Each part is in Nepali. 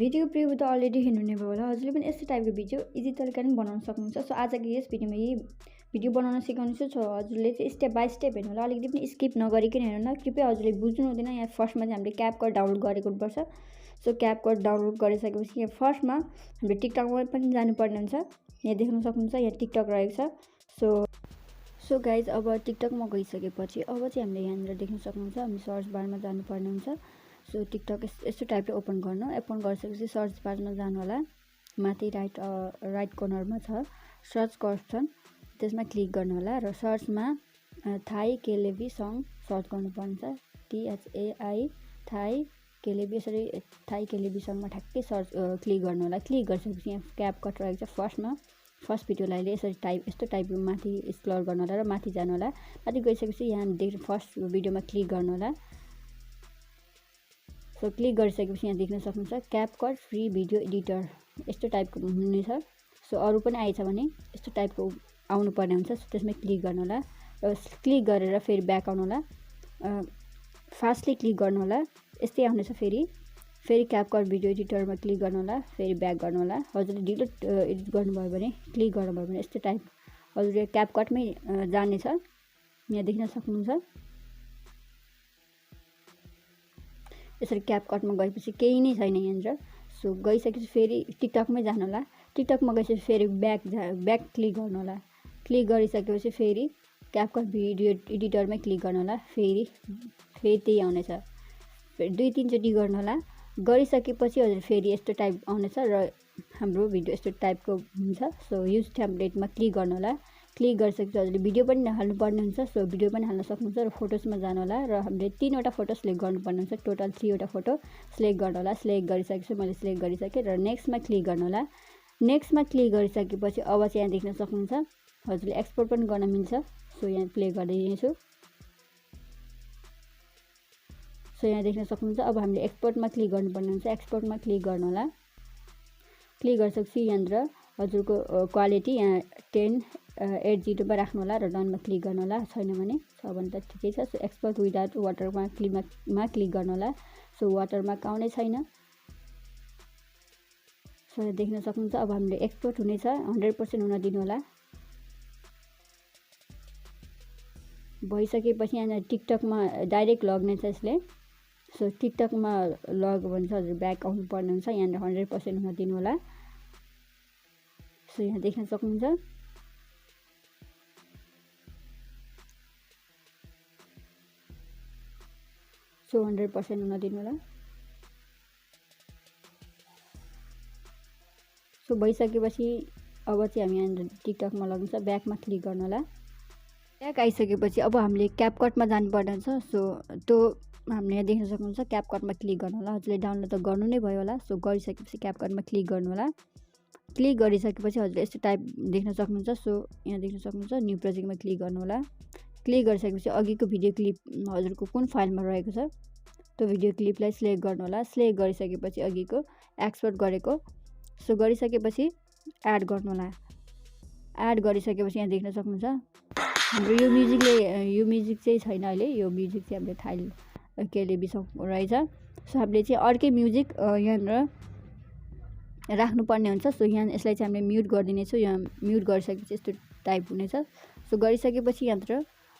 भिडियोको प्रिभ्यू त अलरेडी हेर्नु नै भयो होला। हजुरले पनि यस्तो टाइपको भिडियो इजी तरिकाले बनाउन सक्नुहुन्छ। सो आजको यस भिडियोमा यही भिडियो बनाउन सिकाउनेछु। सो हजुरले चाहिँ स्टेप बाई स्टेप हेर्नु होला, अलिकति पनि स्किप नगरिकन हेर्नु होला। कृपया हजुरले बुझ्नु हुँदैन। यहाँ फर्स्टमा चाहिँ हामीले क्यापकट डाउनलोड गरेको हुनुपर्छ। सो क्यापकट डाउनलोड गरिसकेपछि यहाँ फर्स्टमा हामीले टिकटकमा पनि जानुपर्ने हुन्छ। यहाँ देख्न सक्नुहुन्छ यहाँ टिकटक रहेको छ। सो गाइज अब टिकटकमा गइसकेपछि अब चाहिँ हामीले यहाँनिर देख्न सक्नुहुन्छ हामी सर्च बारमा जानुपर्ने हुन्छ। सो टिकटक यस्तो टाइपले ओपन गर्नु। ओपन गरिसकेपछि सर्च बारमा जानु होला। माथि राइट कर्नरमा छ सर्च अप्सन, त्यसमा क्लिक गर्नु होला र सर्चमा थाई केलेभी सङ सर्च गर्नुपर्ने छ। THAI थाई केलेभी, यसरी थाई केलेभी सङमा ठ्याक्कै सर्च क्लिक गर्नु होला। क्लिक गरिसकेपछि यहाँ क्यापकट रहेको छ। फर्स्ट भिडियोलाई अहिले यस्तो टाइपको माथि स्क्रल गर्नु होला र माथि जानु होला। माथि गइसकेपछि यहाँ फर्स्ट भिडियोमा क्लिक गर्नु होला। सो क्लिक गरिसकेपछि यहाँ देख्न सक्नुहुन्छ क्यापकट फ्री भिडियो एडिटर यस्तो टाइपको हुनेछ। सो अरू पनि आएछ भने यस्तो टाइपको आउनुपर्ने हुन्छ। सो त्यसमै क्लिक गर्नु होला र क्लिक गरेर फेरि ब्याक आउनु होला। फास्टली क्लिक गर्नु होला, यस्तै आउनेछ। फेरि क्यापकट भिडियो एडिटरमा क्लिक गर्नु होला, फेरि ब्याक गर्नु होला। हजुरले डिलिट एडिट गर्नुभयो भने क्लिक गर्नुभयो भने यस्तो टाइप हजुरले क्यापकटमै जानेछ। यहाँ देख्न सक्नुहुन्छ यसरी क्यापकटमा गएपछि केही नै छैन यहाँनिर। सो गइसकेपछि फेरि टिकटकमै जानु होला। टिकटकमा गइसकेपछि फेरि ब्याक क्लिक गर्नु होला। क्लिक गरिसकेपछि फेरि क्यापकट भिडियो एडिटरमै क्लिक गर्नु होला। फेरि त्यही आउनेछ। फेरि 2-3 चोटि गर्नु होला। गरिसकेपछि हजुर फेरि यस्तो टाइप आउनेछ र हाम्रो भिडियो यस्तो टाइपको हुन्छ। सो युज टेम्प्लेटमा क्लिक गर्नु होला। क्लिक गरिसकेपछि हजुरले भिडियो पनि हाल्नुपर्ने हुन्छ। सो भिडियो पनि हाल्न सक्नुहुन्छ र फोटोसमा जानु होला र हामीले 3वटा फोटो सिलेक्ट गर्नुपर्ने हुन्छ। टोटल 3वटा फोटो सिलेक्ट गर्नु होला। सिलेक्ट गरिसकेपछि मैले सिलेक्ट गरिसकेँ र नेक्स्टमा क्लिक गर्नु होला। नेक्स्टमा क्लिक गरिसकेपछि अब चाहिँ यहाँ देख्न सक्नुहुन्छ हजुरले एक्सपोर्ट पनि गर्न मिल्छ। सो यहाँ प्ले गरिदिनेछु। सो यहाँ देख्न सक्नुहुन्छ अब हामीले एक्सपोर्टमा क्लिक गर्नुपर्ने हुन्छ। एक्सपोर्टमा क्लिक गर्नु होला। क्लिक गरिसकेपछि यहाँनिर हजुरको क्वालिटी यहाँ 1080मा राख्नु होला र डनमा क्लिक गर्नु होला। छैन भने छ भने त ठिकै छ। सो एक्सपोर्ट विदाउट वाटरमार्कमा क्लिक गर्नु होला। सो वाटरमार्क आउने छैन। सो यहाँ देख्न सक्नुहुन्छ अब हामीले एक्सपोर्ट हुनेछ। 100% हुन दिनु होला। भइसकेपछि यहाँ टिकटकमा डाइरेक्ट लग्ने छ यसले। सो टिकटकमा लग भन्छ हजुर ब्याक आउनु पर्ने हुन्छ। यहाँनिर 100% हुन दिनु होला। सो यहाँ देख्न सक्नुहुन्छ सो 100% हुन दिनु होला। सो भइसकेपछि अब चाहिँ हामी यहाँनिर टिकटकमा लगिन्छ। ब्याकमा क्लिक गर्नु होला। ब्याक आइसकेपछि अब हामीले क्यापकटमा जानुपर्ने हुन्छ। सो त्यो हामीले यहाँ देख्न सक्नुहुन्छ क्यापकटमा क्लिक गर्नु होला। हजुरले डाउनलोड त गर्नु नै भयो होला। सो गरिसकेपछि क्यापकटमा क्लिक गर्नु होला। क्लिक गरिसकेपछि हजुरले यस्तो टाइप देख्न सक्नुहुन्छ। सो यहाँ देख्न सक्नुहुन्छ न्यू प्रोजेक्टमा क्लिक गर्नु होला। क्लिक गरिसकेपछि अघिको भिडियो क्लिप हजुरको कुन फाइलमा रहेको छ त्यो भिडियो क्लिपलाई सिलेक्ट गर्नु होला। सिलेक्ट गरिसकेपछि अघिको एक्सपोर्ट गरेको सो गरिसकेपछि एड गर्नु होला। एड गरिसकेपछि यहाँ देख्न सक्नुहुन्छ हाम्रो यो म्युजिक चाहिँ छैन अहिले। यो म्युजिक चाहिँ हामीले थाई केलेभी सङ रहेछ। सो हामीले चाहिँ अर्कै म्युजिक यहाँनिर राख्नुपर्ने हुन्छ। सो यहाँ यसलाई चाहिँ हामीले म्युट गरिदिनेछौँ। यहाँ म्युट गरिसकेपछि यस्तो टाइप हुनेछ। सो गरिसकेपछि यहाँनिर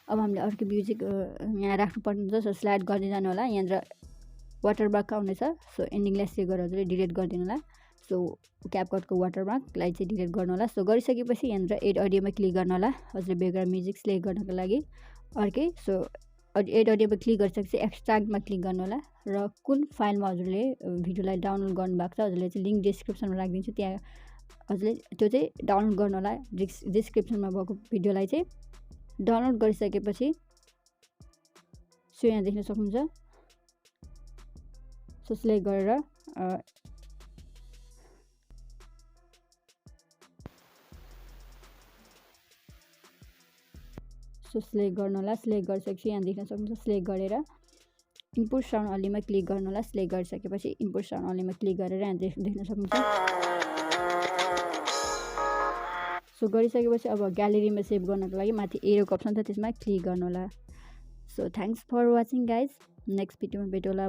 अब हामीले अर्को म्युजिक यहाँ राख्नुपर्ने हुन्छ। सो स्लाइड गर्दै जानु होला। यहाँनिर वाटरमार्क आउनेछ। सो एन्डिङलाई सेभ गरेर हजुरले डिलिट गरिदिनु होला। सो क्यापकटको वाटरमार्कलाई चाहिँ डिलिट गर्नु होला। सो गरिसकेपछि यहाँनिर एड अडियोमा क्लिक गर्नु होला। हजुरले ब्याकग्राउन्ड म्युजिक सिलेक्ट गर्नको लागि अर्कै। सो एड अडियोमा क्लिक गरिसकेपछि एक्सट्र्याक्टमा क्लिक गर्नु होला र कुन फाइलमा हजुरले भिडियोलाई डाउनलोड गर्नुभएको छ हजुरले चाहिँ लिङ्क डिस्क्रिप्सनमा राखिदिन्छु। त्यहाँ हजुरले त्यो चाहिँ डाउनलोड गर्नु होला। डिस्क्रिप्सनमा भएको भिडियोलाई चाहिँ डाउनलोड गरिसकेपछि सो यहाँ देख्न सक्नुहुन्छ। सो सिलेक्ट गरेर सो सिलेक्ट गर्नु होला। सिलेक्ट गरिसकेपछि यहाँ देख्न सक्नुहुन्छ सिलेक्ट गरेर इनपुट साउन्ड अनलीमा क्लिक गर्नु होला। सिलेक्ट गरिसकेपछि इनपुट साउन्ड अनलीमा क्लिक गरेर यहाँ देख्न सक्नुहुन्छ। सो गरिसकेपछि अब ग्यालेरीमा सेभ गर्नको लागि माथि एरोको अप्सन छ त्यसमा क्लिक गर्नु होला। So thanks for watching guys. Next भिडियोमा भेटौँला।